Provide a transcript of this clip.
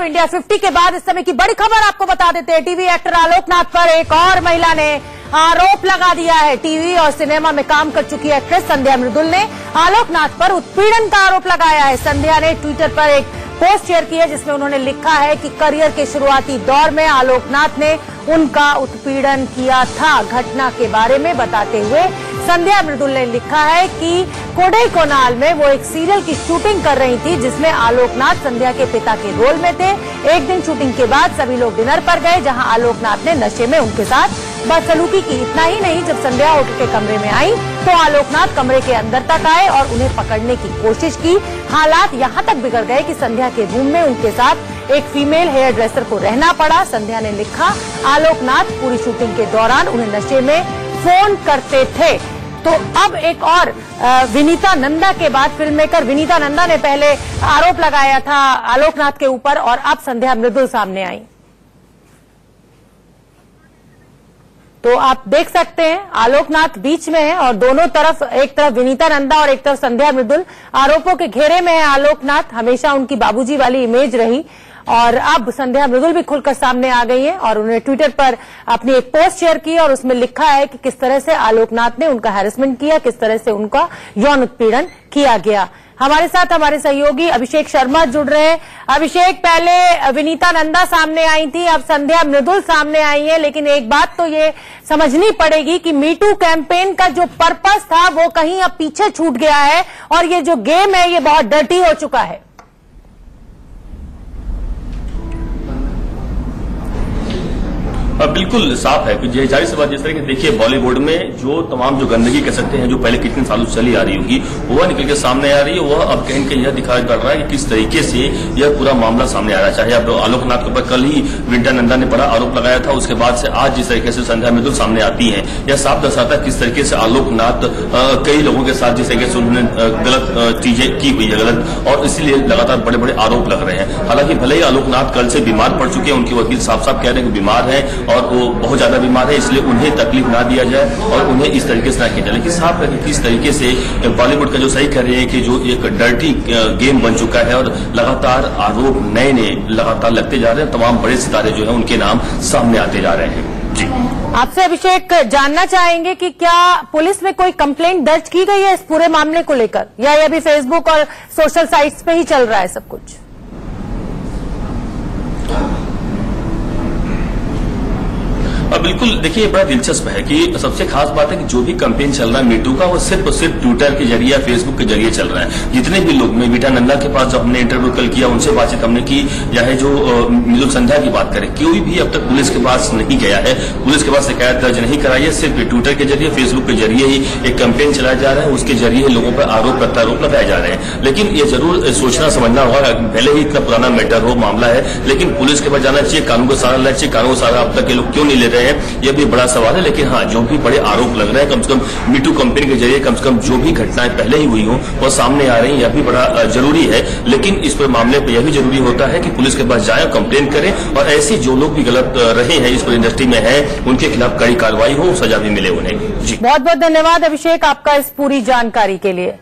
India 50 के बाद इस समय की बड़ी खबर आपको बता देते हैं। टीवी एक्टर आलोकनाथ पर एक और महिला ने आरोप लगा दिया है। टीवी और सिनेमा में काम कर चुकी एक्ट्रेस संध्या मृदुल ने आलोकनाथ पर उत्पीड़न का आरोप लगाया है। संध्या ने ट्विटर पर एक पोस्ट शेयर की है जिसमें उन्होंने लिखा है कि करियर के शुरुआती दौर में आलोकनाथ ने उनका उत्पीड़न किया था। घटना के बारे में बताते हुए संध्या मृदुल ने लिखा है कि कोडाईकनाल में वो एक सीरियल की शूटिंग कर रही थी जिसमें आलोकनाथ संध्या के पिता के रोल में थे। एक दिन शूटिंग के बाद सभी लोग डिनर पर गए जहां आलोकनाथ ने नशे में उनके साथ बदसलूकी की। इतना ही नहीं, जब संध्या उठ के कमरे में आई तो आलोकनाथ कमरे के अंदर तक आए और उन्हें पकड़ने की कोशिश की। हालात यहाँ तक बिगड़ गए कि संध्या के रूम में उनके साथ एक फीमेल हेयर ड्रेसर को रहना पड़ा। संध्या ने लिखा, आलोकनाथ पूरी शूटिंग के दौरान उन्हें नशे में फोन करते थे। तो अब एक और विनीता नंदा के बाद फिल्म मेकर विनीता नंदा ने पहले आरोप लगाया था आलोकनाथ के ऊपर और अब संध्या मृदुल सामने आई। तो आप देख सकते हैं आलोकनाथ बीच में है और दोनों तरफ, एक तरफ विनीता नंदा और एक तरफ संध्या मृदुल। आरोपों के घेरे में है आलोकनाथ, हमेशा उनकी बाबूजी वाली इमेज रही और अब संध्या मृदुल भी खुलकर सामने आ गई है और उन्होंने ट्विटर पर अपनी एक पोस्ट शेयर की और उसमें लिखा है कि किस तरह से आलोकनाथ ने उनका हैरेसमेंट किया, किस तरह से उनका यौन उत्पीड़न किया गया। हमारे साथ हमारे सहयोगी अभिषेक शर्मा जुड़ रहे हैं। अभिषेक, पहले विनीता नंदा सामने आई थी, अब संध्या मृदुल सामने आई है, लेकिन एक बात तो ये समझनी पड़ेगी कि मीटू कैंपेन का जो पर्पस था वो कहीं अब पीछे छूट गया है और ये जो गेम है ये बहुत डर्टी हो चुका है। बिल्कुल साफ है कि जाहिर सी बात, जिस तरह की देखिए बॉलीवुड में जो तमाम जो गंदगी कह सकते हैं जो पहले कितने सालों से चली आ रही होगी वह निकल के सामने आ रही है। वह अब कहीं के यह दिखाई पड़ रहा है कि किस तरीके से यह पूरा मामला सामने आ रहा है। चाहे अब आलोकनाथ के ऊपर कल ही विनीता नंदा ने बड़ा आरोप लगाया था, उसके बाद से आज जिस तरीके से संध्या मृदुल सामने आती है यह साफ दर्शाता है किस तरीके से आलोकनाथ कई लोगों के साथ जिस तरीके से उन्होंने गलत चीजें की हुई है गलत, और इसीलिए लगातार बड़े बड़े आरोप लग रहे हैं। हालांकि भले ही आलोकनाथ कल से बीमार पड़ चुके हैं, उनके वकील साफ साफ कह रहे हैं कि बीमार है और वो बहुत ज्यादा बीमार है, इसलिए उन्हें तकलीफ ना दिया जाए और उन्हें इस तरीके से ना किया जाए। लेकिन साफ है कि किस तरीके से बॉलीवुड का जो सही कर रहे हैं कि जो एक डर्टी गेम बन चुका है और लगातार आरोप नए नए लगातार लगते जा रहे हैं। तमाम बड़े सितारे जो है उनके नाम सामने आते जा रहे हैं। जी, आपसे अभिषेक जानना चाहेंगे कि क्या पुलिस में कोई कंप्लेंट दर्ज की गई है इस पूरे मामले को लेकर, या ये अभी फेसबुक और सोशल साइट्स पे ही चल रहा है सब कुछ? बिल्कुल, देखिए बड़ा दिलचस्प है कि सबसे खास बात है कि जो भी कैंपेन चल रहा है मीटू का वो सिर्फ और सिर्फ ट्विटर के जरिए फेसबुक के जरिए चल रहा है। जितने भी लोग, मैं विनीता नंदा के पास जब हमने इंटरव्यू कल किया उनसे बातचीत हमने की, या है जो मृदुल संध्या की बात करें, कोई भी अब तक पुलिस के पास नहीं गया है, पुलिस के पास शिकायत दर्ज नहीं कराई है। सिर्फ ट्विटर के जरिए फेसबुक के जरिए ही एक कैंपेन चलाया जा रहा है, उसके जरिए लोगों पर आरोप प्रत्यारोप लगाए जा रहे हैं। लेकिन ये जरूर सोचना समझना होगा, भले ही इतना पुराना मैटर हो मामला है, लेकिन पुलिस के पास जाना चाहिए, कानून का सहारा लेना चाहिए। कानून का सहारा अब तक ये लोग क्यों नहीं ले रहे हैं, यह भी बड़ा सवाल है। लेकिन हाँ, जो भी बड़े आरोप लग रहे हैं, कम से कम मीटू कंपनी के जरिए कम से कम जो भी घटनाएं पहले ही हुई हो वो सामने आ रही हैं, यह भी बड़ा जरूरी है। लेकिन इस पर मामले पर यह भी जरूरी होता है कि पुलिस के पास जाए, कंप्लेन करें और ऐसे जो लोग भी गलत रहे हैं इस पर इंडस्ट्री में है उनके खिलाफ कड़ी कार्रवाई हो, सजा भी मिले उन्हें। जी, बहुत बहुत धन्यवाद अभिषेक आपका इस पूरी जानकारी के लिए।